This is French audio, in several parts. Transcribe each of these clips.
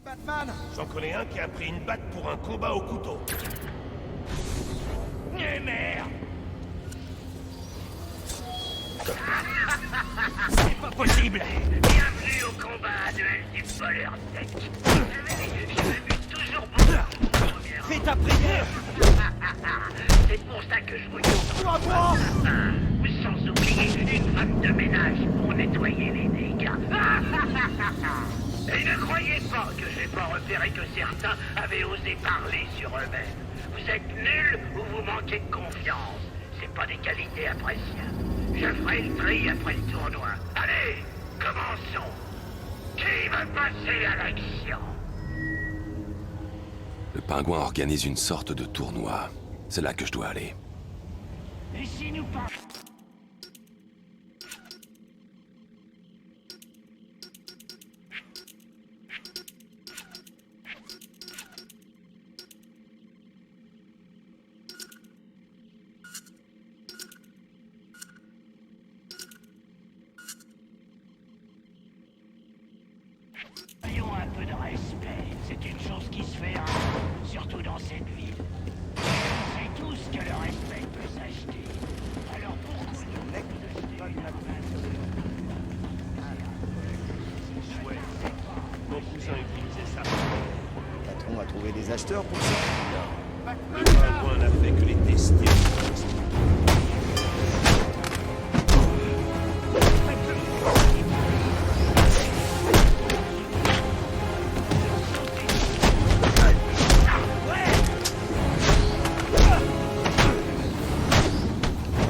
Batman! J'en connais un qui a pris une batte pour un combat au couteau. Eh merde! C'est pas possible! Bienvenue au combat annuel du voleur sec. Je m'amuse toujours beaucoup. Fais ta prière! C'est pour ça que je vous dis. Toi, moi! Ou sans oublier une femme de ménage pour nettoyer les dégâts. Et ne croyez pas que j'ai pas repéré que certains avaient osé parler sur eux-mêmes. Vous êtes nuls ou vous manquez de confiance. C'est pas des qualités appréciables. Je ferai le tri après le tournoi. Allez, commençons. Qui va passer à l'action? Le pingouin organise une sorte de tournoi. C'est là que je dois aller. Et si nous parlons... Ayons un peu de respect. C'est une chose qui se fait, surtout dans cette ville. C'est tout ce que le respect peut s'acheter. Alors pourquoi nous mec Chouette. Mon cousin utilisait ça. Le patron a trouvé des acheteurs pour ça. Le pingouin n'a fait que les tester.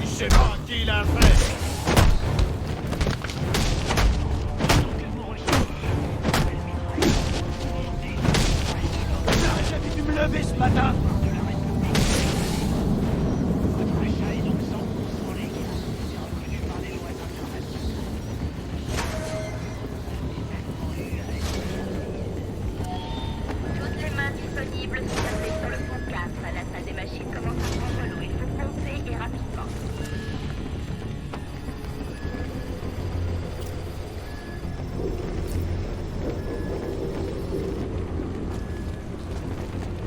Je sais pas qui l'a fait. J'avais dû me lever ce matin! votre achat est donc 100% légal. C'est reconnu par les lois internationales. Toutes les mains disponibles sont appelées sur le pont 4. La salle des machines commence à prendre l'eau. Il faut compter et rapidement.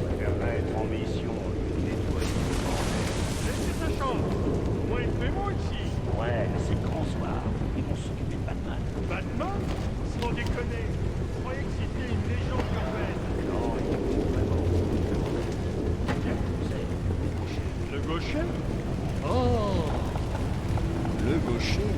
Préférerais être en mission. Nettoyer. Laissez sa chambre. Moi, il fait beau ici. Ouais, mais c'est le grand soir. Ils vont s'occuper de Batman. Batman? Sans déconner. Je croyais que c'était une légende urbaine. Non, il faut vraiment. Vous savez, Le gaucher? Oh! Le gaucher.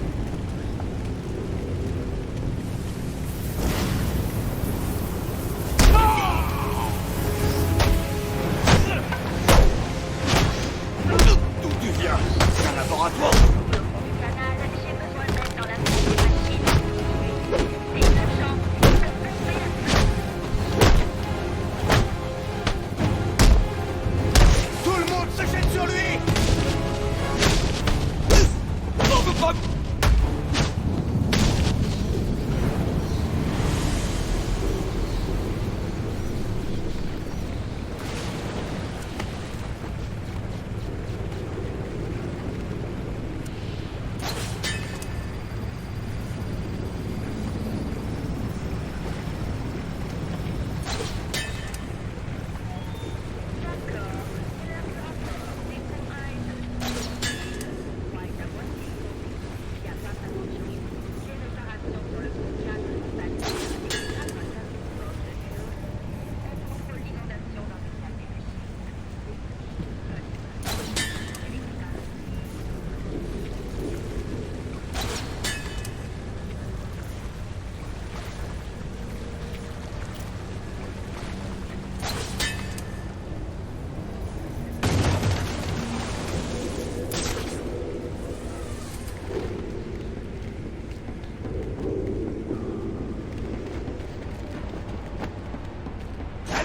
D'où tu viens? C'est un laboratoire! Canal, j'ai besoin d'aide dans la salle des machines. C'est la chambre. Tout le monde se jette sur lui! On peut pas...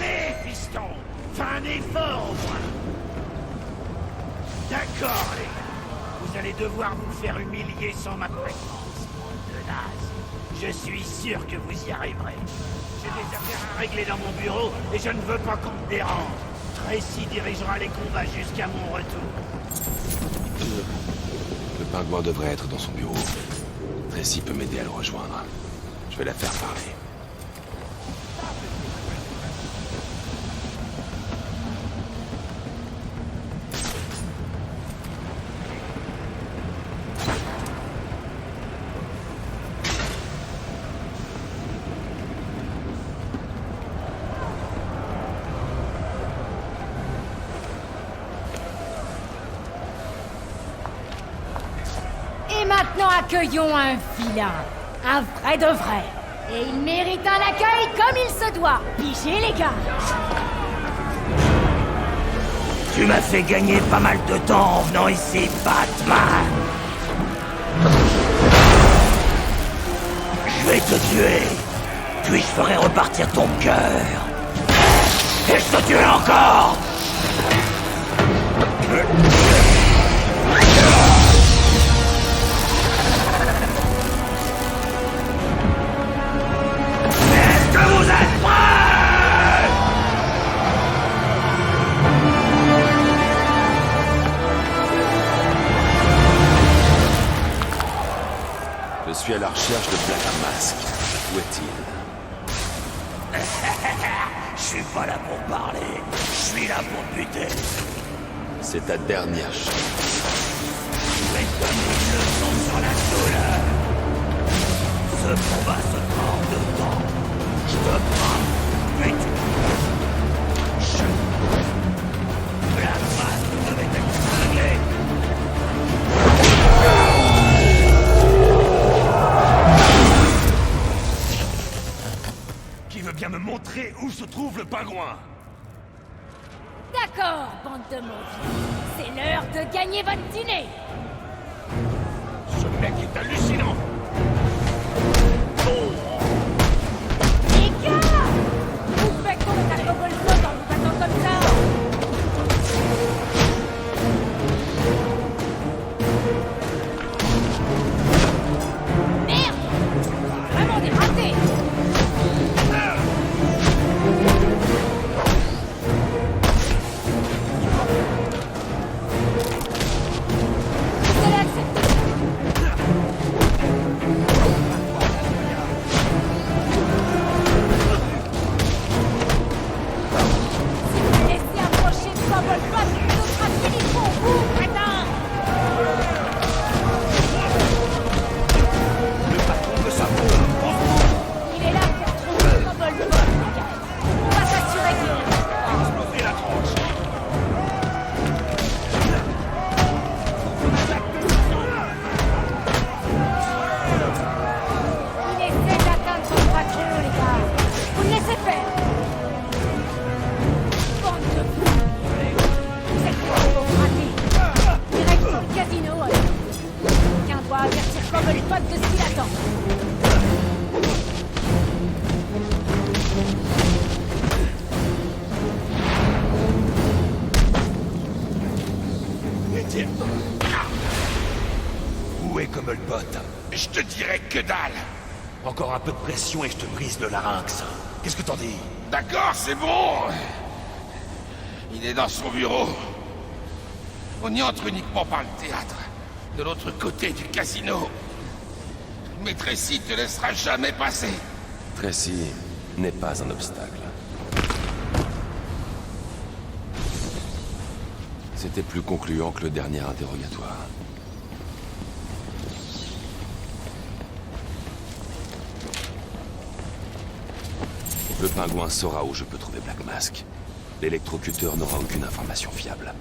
allez, fiston! Fais un effort, au moins. D'accord, les gars. Vous allez devoir vous faire humilier sans ma présence. De naze. Je suis sûr que vous y arriverez. J'ai des affaires à régler dans mon bureau et je ne veux pas qu'on me dérange. Tracy dirigera les combats jusqu'à mon retour. Le pingouin devrait être dans son bureau. Tracy peut m'aider à le rejoindre. Je vais la faire parler. Accueillons un vilain, un vrai de vrai. Et il mérite un accueil comme il se doit. Pigez, les gars. Tu m'as fait gagner pas mal de temps en venant ici, Batman. Je vais te tuer, puis je ferai repartir ton cœur. Et je te tuerai encore. Est-ce que vous êtes prêts? Je suis à la recherche de Black Mask. Où est-il? Je suis pas là pour parler, je suis là pour buter. C'est ta dernière chance. Je vais te donner une leçon sur la douleur. Ce combat se prend de temps. Je te prends, puis tu... La masse devait être cinglée. Qui veut bien me montrer où se trouve le pingouin? D'accord, bande de maudits. C'est l'heure de gagner votre dîner. Ce mec est hallucinant. Les gars! Vous faites donc un double saut en vous battant comme ça. Merde! Vraiment des ratés! Où est Comelbot? Je te dirai que dalle. Encore un peu de pression et je te brise le larynx. Qu'est-ce que t'en dis? D'accord, c'est bon. Il est dans son bureau. On y entre uniquement par le théâtre, de l'autre côté du casino. Mais Tracy te laissera jamais passer. Tracy n'est pas un obstacle. C'était plus concluant que le dernier interrogatoire. Le pingouin saura où je peux trouver Black Mask. L'électrocuteur n'aura aucune information fiable.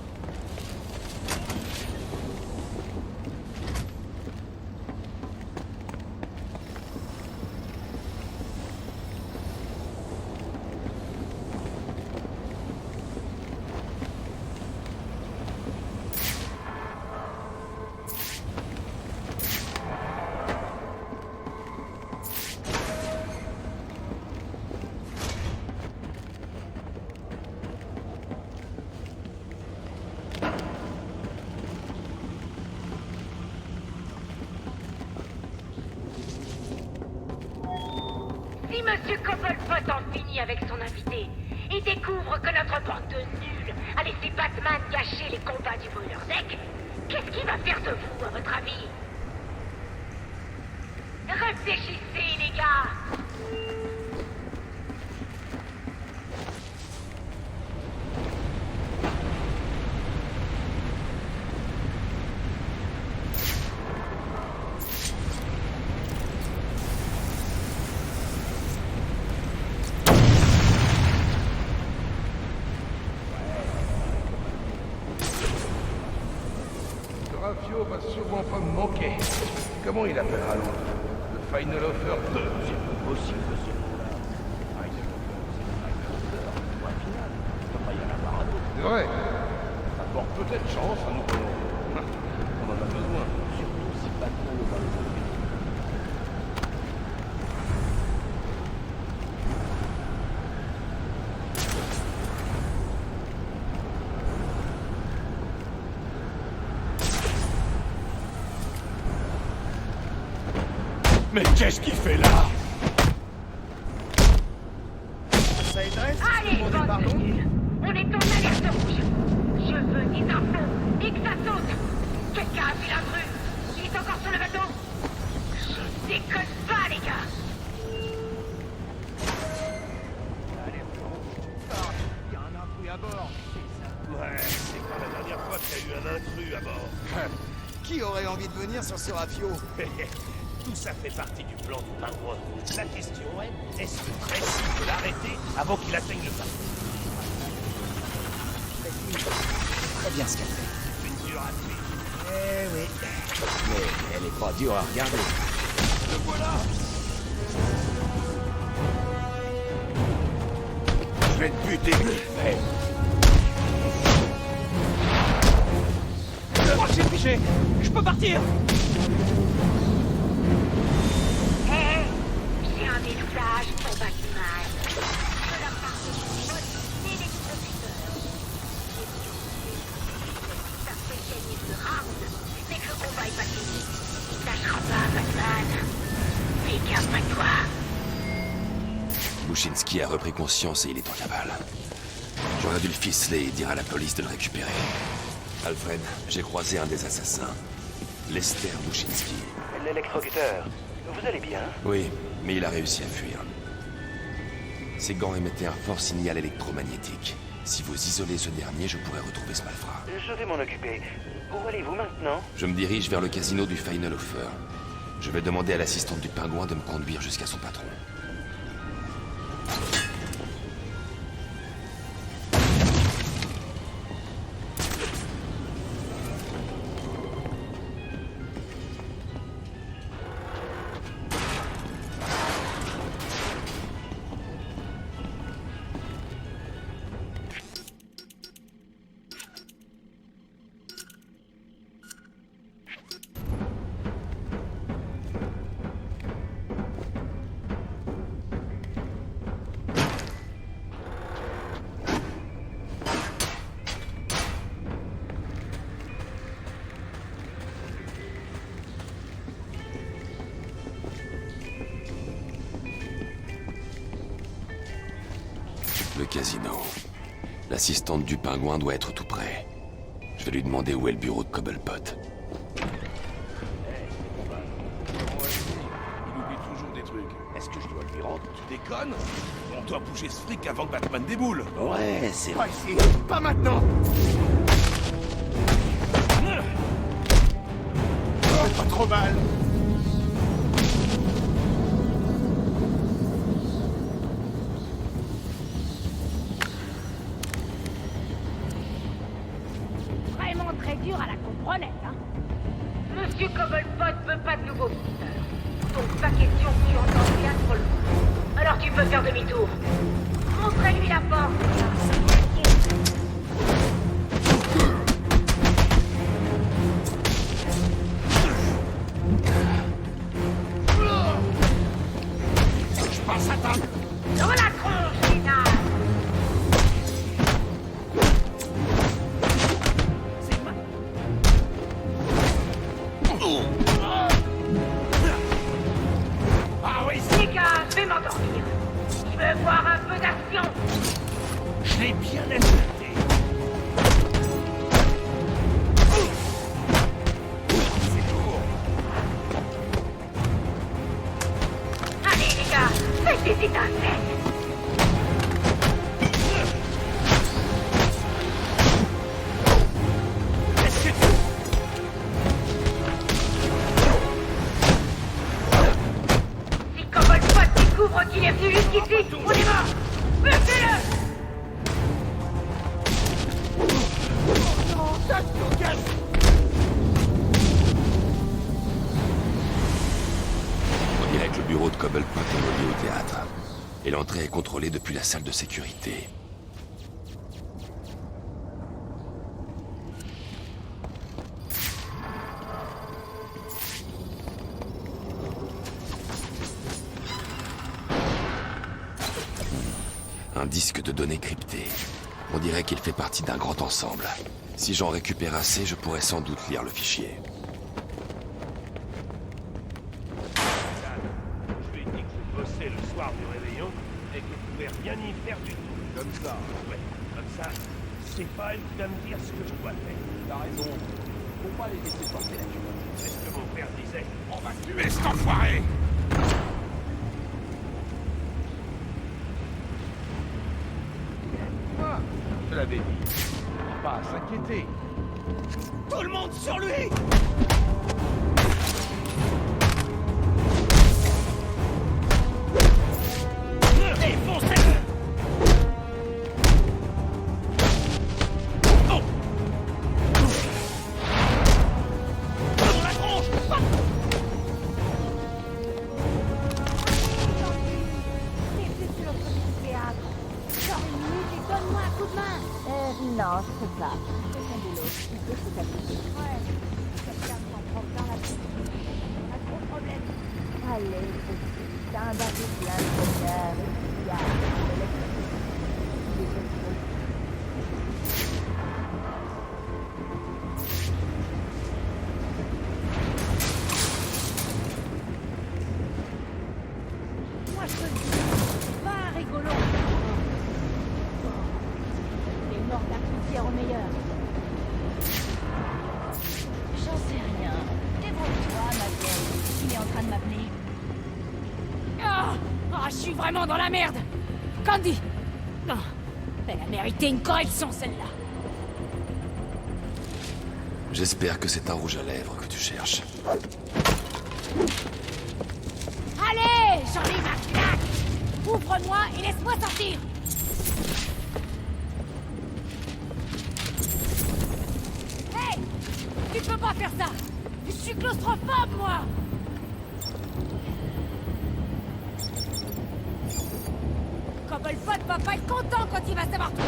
Si Monsieur Cobblepot en finit avec son invité et découvre que notre bande de nuls a laissé Batman gâcher les combats du brûleur sec, qu'est-ce qu'il va faire de vous, à votre avis? Réfléchissez, les gars! Rafio va sûrement pas me manquer. Comment il appellera l'autre? Le Final Offer 2. C'est possible ce nom-là. Final Offer, c'est Final Offer. Point final. Il ne peut pas y en avoir un autre. C'est vrai. Ça porte peut-être chance à nous connaître. On en a besoin. Surtout si Batman ne va le trouver. Mais qu'est-ce qu'il fait là? Ça aiderait si Allez, tout le monde est bande de pardon? nuls. On est en alerte rouge. Je veux des infos et que ça saute. Quelqu'un a vu la grue. Il est encore sur le bateau. Je déconne pas, les gars. Alerte rouge. Ah, il y a un intrus à bord. C'est ça. Ouais, c'est quand la dernière fois qu'il y a eu un intrus à bord. Qui aurait envie de venir sur ce rafio? Tout ça fait partie du plan du pingouin. La question est, est-ce que Tracy peut l'arrêter avant qu'il atteigne le bateau? Très bien ce qu'elle fait. C'est une dure à suivre. Eh oui. Mais elle est pas dure à regarder. Le voilà! Je vais te buter. Hey. Je crois que j'ai triché. Je peux partir. Hé, j'ai un message pour Batman. De la part de mon électrocuteur. Ça fait gagner ce round, mais que le combat est pas fini. Il lâchera pas, Batman. Fais gaffe à toi. Bushinsky a repris conscience et il est en cavale. J'aurais dû le ficeler et dire à la police de le récupérer. Alfred, j'ai croisé un des assassins. Lester Bushinsky. L'électrocuteur. Vous allez bien? Oui, mais il a réussi à fuir. Ses gants émettaient un fort signal électromagnétique. Si vous isolez ce dernier, je pourrais retrouver ce malfrat. Je vais m'en occuper. Où allez-vous maintenant? Je me dirige vers le casino du Final Offer. Je vais demander à l'assistante du pingouin de me conduire jusqu'à son patron. Le casino. L'assistante du pingouin doit être tout près. Je vais lui demander où est le bureau de Cobblepot. Il oublie toujours des trucs. Est-ce que je dois lui rendre? Tu déconnes? On doit bouger ce fric avant que Batman déboule. Ouais, c'est Pas ici. Pas maintenant. Pas trop mal. Vraiment très dur à la comprenette, hein. Monsieur Cobblepot veut pas de nouveaux visiteurs. Donc pas question que tu entendes bien trop le coup. Alors tu peux faire demi-tour. Montrez-lui la porte. Je passe à table. Dans la tronche, Lina. Ah oui, Les gars, je vais m'endormir. Je veux voir un peu d'action. Je l'ai bien éclaté. c'est lourd. Allez les gars, faites des étincelles. Si Cobblepot découvre qu'il est venu jusqu'ici, on est mort. Butez-le. bureau de Cobblepot est relié au théâtre. Et l'entrée est contrôlée depuis la salle de sécurité. Un disque de données crypté. On dirait qu'il fait partie d'un grand ensemble. Si j'en récupère assez, je pourrais sans doute lire le fichier. Je lui ai dit que je bossais le soir du réveillon et que je pouvais rien y faire du tout. Comme ça. Ouais, comme ça, c'est pas elle qui va me dire ce que je dois faire. T'as raison. Faut pas les laisser porter la culotte. C'est ce que mon père disait. On va tuer cet enfoiré! Moi, je l'avais dit. Pas à s'inquiéter. Tout le monde sur lui! Défoncez-le! Oh! Dans la tronche! C'est sûr que c'est théâtre. Genre une minute et donne-moi un coup de main. Non, je peux pas. C'est ton boulot. Il faut se t'appliquer. Ouais. Quelqu'un s'en prend plein la tête. Pas trop de problème. Allez, c'est un bateau plein de bonheur. Il y a de l'électricité. Il est contrôlé. Moi, je te le dis, pas rigolo. Les morts d'artificière au meilleur. J'en sais rien. Débrouille-toi, ma vieille. Il est en train de m'appeler. Je suis vraiment dans la merde. Candy. Non. Elle a mérité une correction, celle-là. J'espère que c'est un rouge à lèvres que tu cherches. Allez, j'en ai ma claque. Ouvre-moi et laisse-moi sortir. Hey, tu peux pas faire ça. Je suis claustrophobe, moi. Cobblepot va pas être content quand il va savoir tout.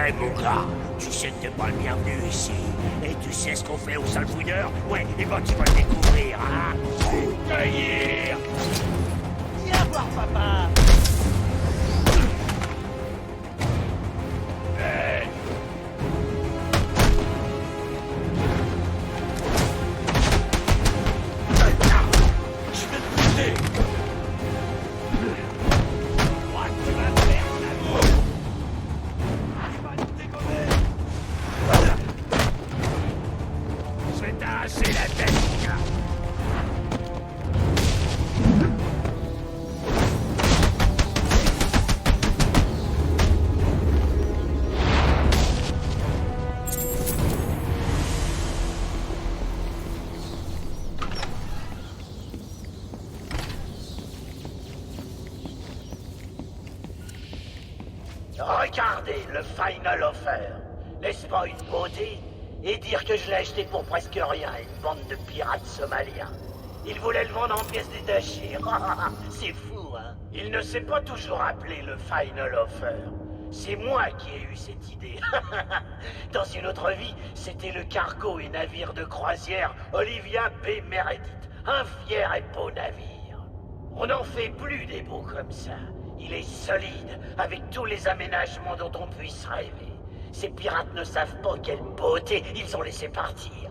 Hé mon gars, tu sais que t'es pas le bienvenu ici. Et tu sais ce qu'on fait aux salfouilleurs? Ouais, et ben tu vas le découvrir, hein. Cueillir. Viens voir papa. Hey. Je vais te buter! Moi, tu vas faire l'amour. Je vais t'arracher la tête, mon gars. Regardez le Final Offer. N'est-ce pas une beauté? Et dire que je l'ai acheté pour presque rien à une bande de pirates somaliens. Il voulait le vendre en pièces détachées. C'est fou, hein? Il ne s'est pas toujours appelé le Final Offer. C'est moi qui ai eu cette idée. Dans une autre vie, c'était le cargo et navire de croisière Olivia B. Meredith. Un fier et beau navire. On n'en fait plus des beaux comme ça. Il est solide, avec tous les aménagements dont on puisse rêver. Ces pirates ne savent pas quelle beauté ils ont laissé partir.